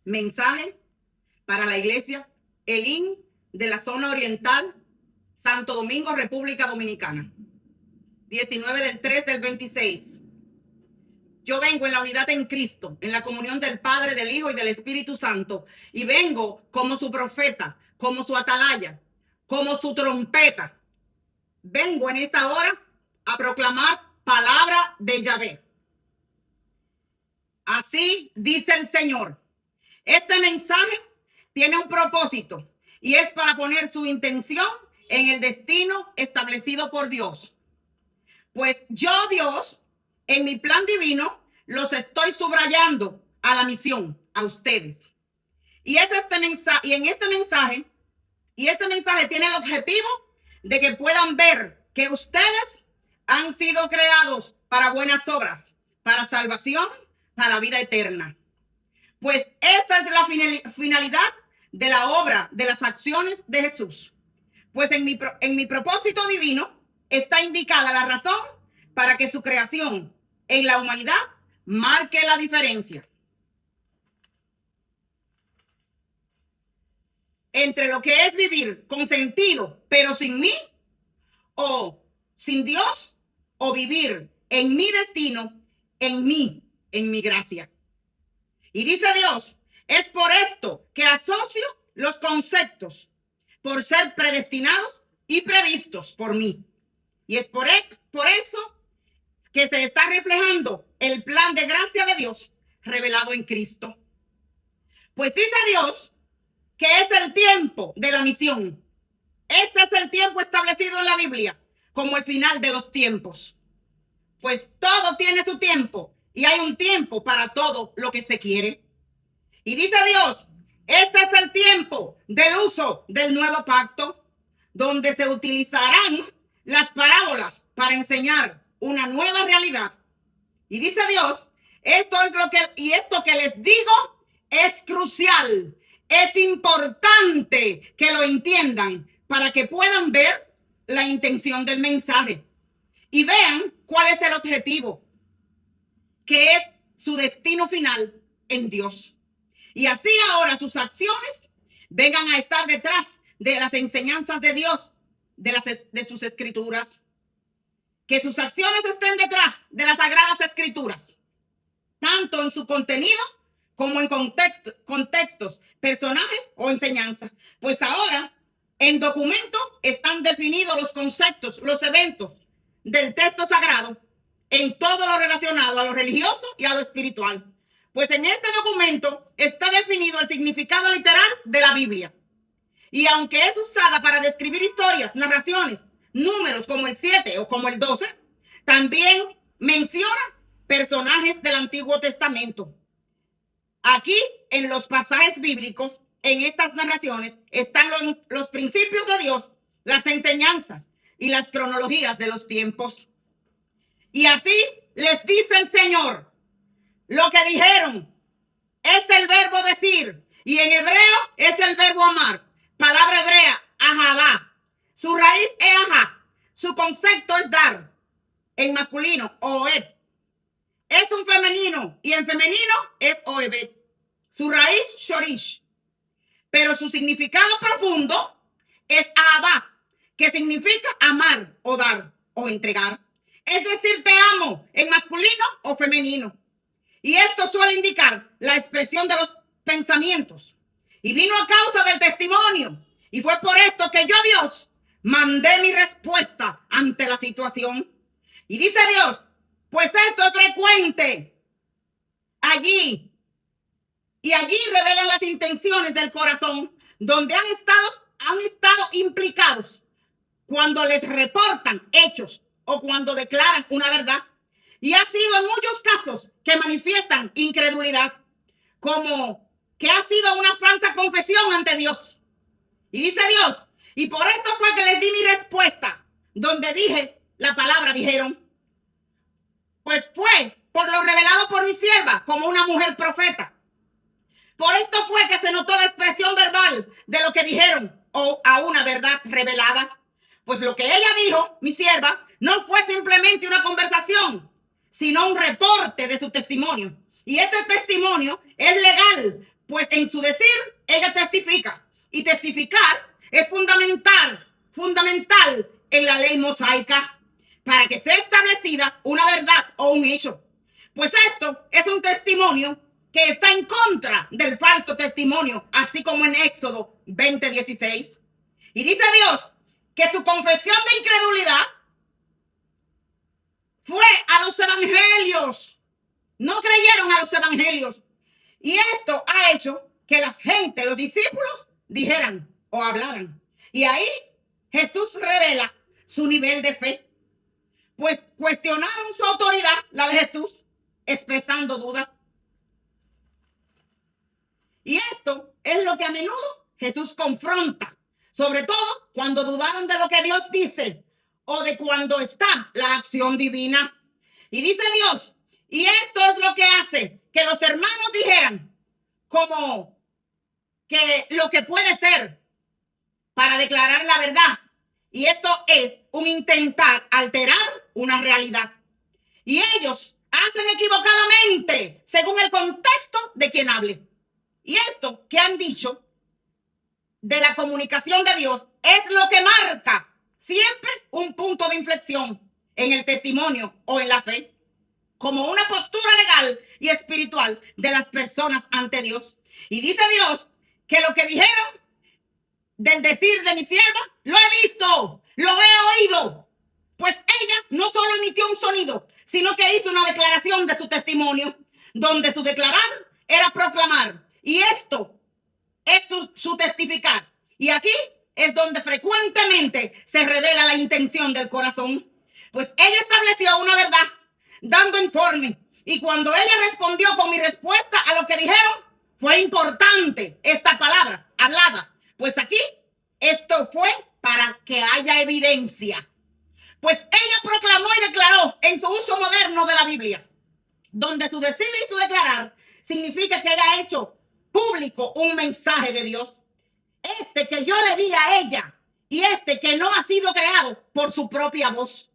Mensaje para la iglesia Elim de la zona oriental, Santo Domingo, República Dominicana. 19/3/26. Yo vengo en la unidad en Cristo, en la comunión del Padre, del Hijo y del Espíritu Santo. Y vengo como su profeta, como su atalaya, como su trompeta. Vengo en esta hora a proclamar palabra de Yahvé. Así dice el Señor. Este mensaje tiene un propósito y es para poner su intención en el destino establecido por Dios. Pues yo, Dios, en mi plan divino, los estoy subrayando a la misión, a ustedes. Y este mensaje tiene el objetivo de que puedan ver que ustedes han sido creados para buenas obras, para salvación, para vida eterna. Pues esta es la finalidad de la obra, de las acciones de Jesús. Pues en mi propósito divino está indicada la razón para que su creación en la humanidad marque la diferencia entre lo que es vivir con sentido pero sin mí, o sin Dios, o vivir en mi destino, en mi gracia. Y dice Dios, es por esto que asocio los conceptos por ser predestinados y previstos por mí. Y es por eso que se está reflejando el plan de gracia de Dios revelado en Cristo. Pues dice Dios que es el tiempo de la misión. Este es el tiempo establecido en la Biblia como el final de los tiempos. Pues todo tiene su tiempo y hay un tiempo para todo lo que se quiere. Y dice Dios, este es el tiempo del uso del nuevo pacto, donde se utilizarán las parábolas para enseñar una nueva realidad. Y dice Dios, esto que les digo es crucial, es importante que lo entiendan para que puedan ver la intención del mensaje y vean cuál es el objetivo, que es su destino final en Dios. Y así ahora sus acciones vengan a estar detrás de las enseñanzas de Dios, de sus escrituras. Que sus acciones estén detrás de las sagradas escrituras, tanto en su contenido como en contextos, personajes o enseñanzas. Pues ahora en documento están definidos los conceptos, los eventos del texto sagrado en todo lo relacionado a lo religioso y a lo espiritual. Pues en este documento está definido el significado literal de la Biblia. Y aunque es usada para describir historias, narraciones, números como el 7 o como el 12, también menciona personajes del Antiguo Testamento. Aquí, en los pasajes bíblicos, en estas narraciones, están los principios de Dios, las enseñanzas y las cronologías de los tiempos. Y así les dice el Señor, lo que dijeron es el verbo decir, y en hebreo es el verbo amar, palabra hebrea, ahavá. Su raíz es ajá, su concepto es dar, en masculino, oed. Es un femenino, y en femenino es oebet. Su raíz, shorish. Pero su significado profundo es ahavá, que significa amar o dar o entregar. Es decir, te amo, en masculino o femenino. Y esto suele indicar la expresión de los pensamientos. Y vino a causa del testimonio. Y fue por esto que yo, Dios, mandé mi respuesta ante la situación. Y dice Dios, pues esto es frecuente allí. Y allí revelan las intenciones del corazón, donde han estado implicados cuando les reportan hechos o cuando declaran una verdad. Y ha sido en muchos casos que manifiestan incredulidad, como que ha sido una falsa confesión ante Dios. Y dice Dios, y por esto fue que les di mi respuesta, donde dije la palabra, dijeron, pues fue por lo revelado por mi sierva como una mujer profeta. Por esto fue que se notó la expresión verbal de lo que dijeron, o a una verdad revelada. Pues lo que ella dijo, mi sierva, no fue simplemente una conversación, sino un reporte de su testimonio. Y este testimonio es legal pues en su decir ella testifica. Y testificar es fundamental en la ley mosaica para que sea establecida una verdad o un hecho. Pues esto es un testimonio que está en contra del falso testimonio, así como en Éxodo 20:16. Y dice Dios que su confesión de incredulidad fue a los evangelios. No creyeron a los evangelios. Y esto ha hecho que la gente, los discípulos, dijeran o hablaran. Y ahí Jesús revela su nivel de fe. Pues cuestionaron su autoridad, la de Jesús, expresando dudas. Y esto es lo que a menudo Jesús confronta, sobre todo cuando dudaron de lo que Dios dice o de cuando está la acción divina. Y dice Dios, y esto es lo que hace que los hermanos dijeran como que lo que puede ser para declarar la verdad. Y esto es un intentar alterar una realidad. Y ellos hacen equivocadamente según el contexto de quien hable. Y esto que han dicho de la comunicación de Dios es lo que marca siempre un punto de inflexión en el testimonio o en la fe, como una postura legal y espiritual de las personas ante Dios. Y dice Dios que lo que dijeron del decir de mi sierva, lo he visto, lo he oído. Pues ella no solo emitió un sonido, sino que hizo una declaración de su testimonio, donde su declarar era proclamar. Y esto es su testificar. Y aquí es donde frecuentemente se revela la intención del corazón. Pues ella estableció una verdad, dando informe. Y cuando ella respondió con mi respuesta a lo que dijeron, fue importante esta palabra hablada. Pues aquí esto fue para que haya evidencia. Pues ella proclamó y declaró en su uso moderno de la Biblia, donde su decir y su declarar significa que ella ha hecho público un mensaje de Dios. Este que yo le di a ella y este que no ha sido creado por su propia voz.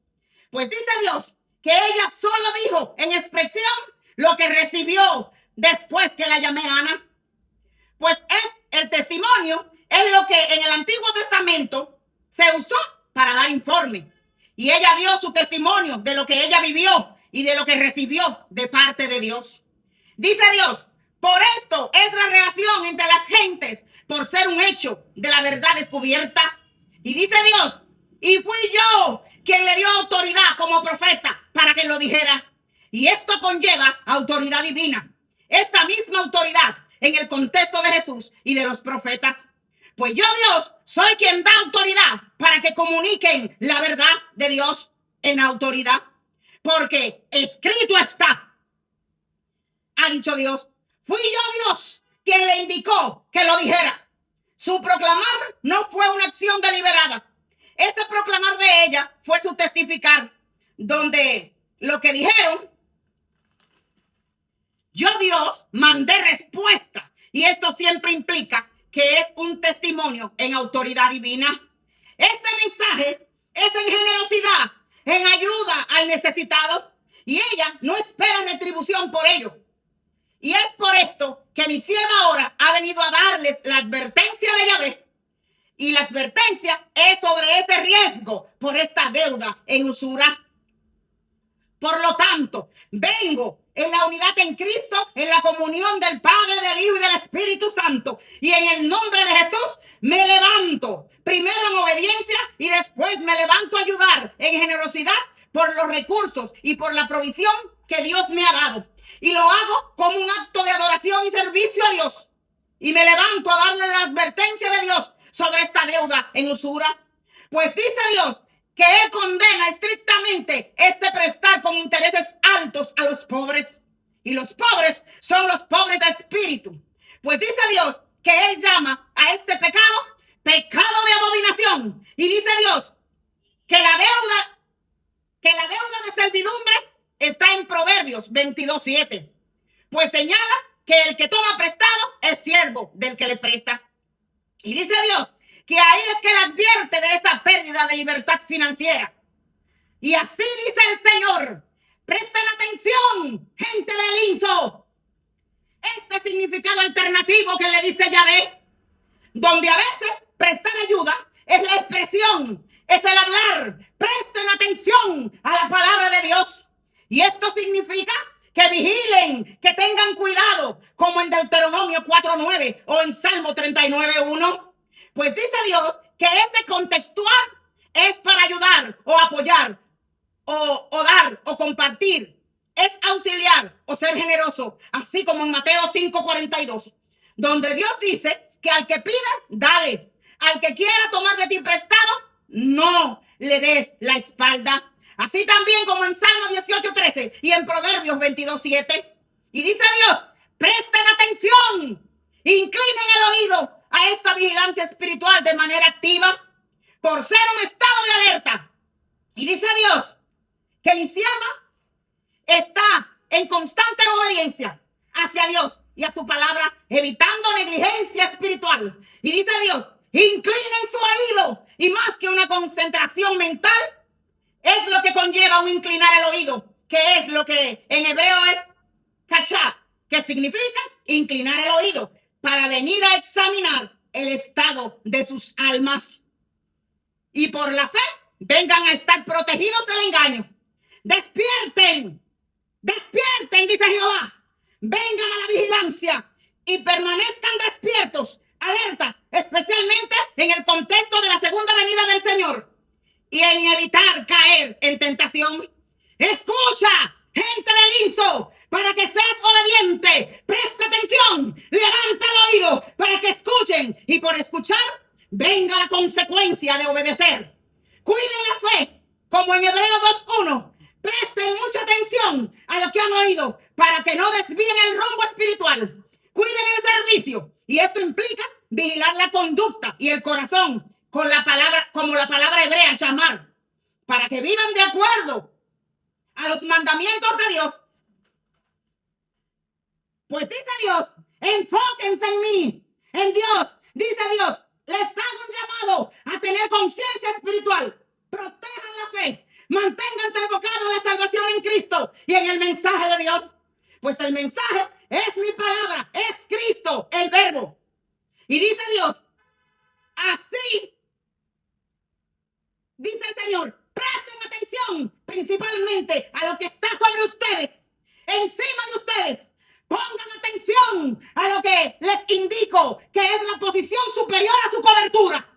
Pues dice Dios que ella solo dijo en expresión lo que recibió después que la llamé Ana. Pues es el testimonio, es lo que en el Antiguo Testamento se usó para dar informe. Y ella dio su testimonio de lo que ella vivió y de lo que recibió de parte de Dios. Dice Dios, por esto es la reacción entre las gentes, por ser un hecho de la verdad descubierta. Y dice Dios, y fui yo quien le dio autoridad como profeta para que lo dijera. Y esto conlleva autoridad divina. Esta misma autoridad en el contexto de Jesús y de los profetas. Pues yo, Dios, soy quien da autoridad para que comuniquen la verdad de Dios en autoridad. Porque escrito está, ha dicho Dios, fui yo, Dios, quien le indicó que lo dijera. Su proclamar no fue una acción deliberada. Ese proclamar de ella fue su testificar, donde lo que dijeron, yo, Dios, mandé respuesta. Y esto siempre implica que es un testimonio en autoridad divina. Este mensaje es en generosidad, en ayuda al necesitado. Y ella no espera retribución por ello. Y es por esto que mi sierva ahora ha venido a darles la advertencia de Yahvé. Y la advertencia es sobre ese riesgo por esta deuda en usura. Por lo tanto, vengo en la unidad en Cristo, en la comunión del Padre, del Hijo y del Espíritu Santo. Y en el nombre de Jesús me levanto, primero en obediencia y después me levanto a ayudar en generosidad por los recursos y por la provisión que Dios me ha dado. Y lo hago como un acto de adoración y servicio a Dios. Y me levanto a darle la advertencia de Dios sobre esta deuda en usura. Pues dice Dios que Él condena estrictamente este prestar con intereses altos a los pobres. Y los pobres son los pobres de espíritu. Pues dice Dios que Él llama a este pecado, pecado de abominación. Y dice Dios que la deuda de servidumbre está en Proverbios 22:7. Pues señala que el que toma prestado es siervo del que le presta. Y dice Dios que ahí es que le advierte de esta pérdida de libertad financiera. Y así dice el Señor, presten atención, gente del INSO. este significado alternativo que le dice Yahvé, donde a veces prestar ayuda es la expresión, es el hablar. Presten atención a la palabra de Dios. Y esto significa que vigilen, que tengan cuidado, como en Deuteronomio 4:9 o en Salmo 39:1. Pues dice Dios que este contextual es para ayudar o apoyar o dar o compartir. Es auxiliar o ser generoso, así como en Mateo 5:42, donde Dios dice que al que pida, dale. Al que quiera tomar de ti prestado, no le des la espalda. Así también como en Salmo 18:13 y en Proverbios 22:7. Y dice Dios, presten atención, inclinen el oído a esta vigilancia espiritual de manera activa, por ser un estado de alerta. Y dice Dios que mi sierva está en constante obediencia hacia Dios y a su palabra, evitando negligencia espiritual. Y dice Dios, inclinen su oído. Y más que una concentración mental, es lo que conlleva un inclinar el oído, que es lo que en hebreo es kashá, que significa inclinar el oído, para venir a examinar el estado de sus almas. Y por la fe, vengan a estar protegidos del engaño. Despierten, despierten, dice Jehová. Vengan a la vigilancia y permanezcan despiertos, alertas, especialmente en el contexto de la segunda venida del Señor y en evitar caer en tentación. Escucha, gente del INSO, para que seas obediente. Presta atención, levanta el oído para que escuchen y por escuchar venga la consecuencia de obedecer. Cuiden la fe, como en Hebreos 2:1. Presten mucha atención a lo que han oído para que no desvíen el rumbo espiritual. Cuiden el servicio y esto implica vigilar la conducta y el corazón con la palabra, como la palabra hebrea llamar, para que vivan de acuerdo a los mandamientos de Dios. Pues dice Dios, enfóquense en mí, en Dios. Dice Dios, les hago un llamado a tener conciencia espiritual. Protejan la fe. Manténganse enfocados en la salvación en Cristo y en el mensaje de Dios. Pues el mensaje es mi palabra, es Cristo, el verbo. Y dice Dios, así, dice el Señor, presten atención principalmente a lo que está sobre ustedes, encima de ustedes. Pongan atención a lo que les indico, que es la posición superior a su cobertura.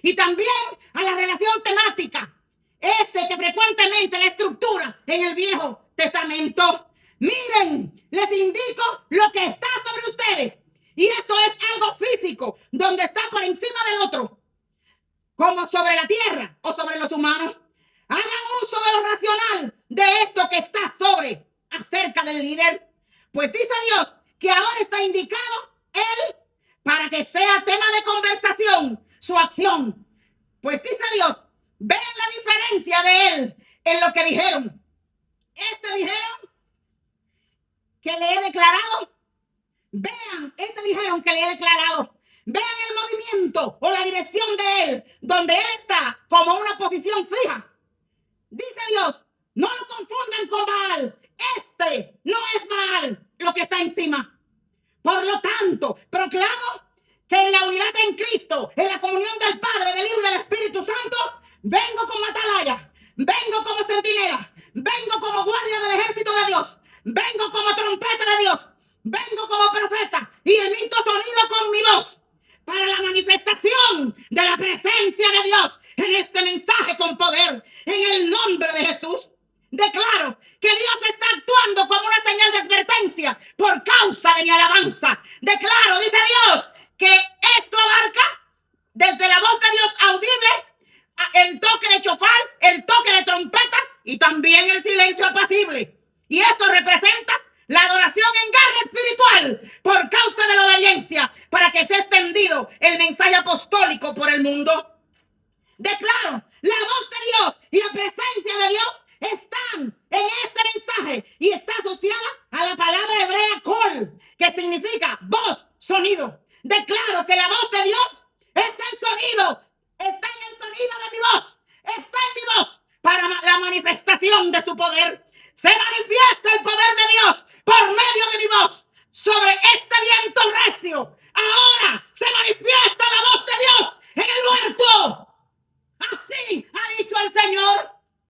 Y también a la relación temática. Que frecuentemente la estructura en el Viejo Testamento. Miren, les indico lo que está sobre ustedes. Y esto es algo físico, donde está por encima del otro. Como sobre la tierra o sobre los humanos. Hagan uso de lo racional de esto que está sobre, acerca del líder. Pues dice Dios que ahora está indicado él para que sea tema de conversación, su acción. Pues dice Dios, vean la diferencia de él en lo que dijeron. Dijeron que le he declarado. Vean, dijeron que le he declarado. Vean el movimiento o la dirección de él, donde él está como una posición fija. Dice Dios, no lo confundan con Baal. No es Baal lo que está encima. Por lo tanto, proclamo que en la unidad en Cristo, en la comunión del Padre, del Hijo y del Espíritu Santo, vengo como atalaya, vengo como centinela, vengo como guardia del ejército de Dios, vengo como trompeta de Dios, vengo como profeta y emito sonido con mi voz para la manifestación de la presencia de Dios en este mensaje con poder, en el nombre de Jesús. Declaro que Dios está actuando como una señal de advertencia por causa de mi alabanza. Declaro, dice Dios, que esto abarca desde la voz de Dios audible, el toque de chofar, el toque de trompeta y también el silencio apacible. Y esto representa la adoración en guerra espiritual por causa de la obediencia, para que sea extendido el mensaje apostólico por el mundo. Declaro, la voz de Dios y la presencia de Dios están en este mensaje y está asociada a la palabra hebrea kol, que significa voz, sonido. Declaro que la voz de Dios es el sonido, está en el sonido de mi voz, está en mi voz para la manifestación de su poder. Se manifiesta el poder de Dios por medio de mi voz. sobre este viento recio. Ahora se manifiesta la voz de Dios en el muerto. Así,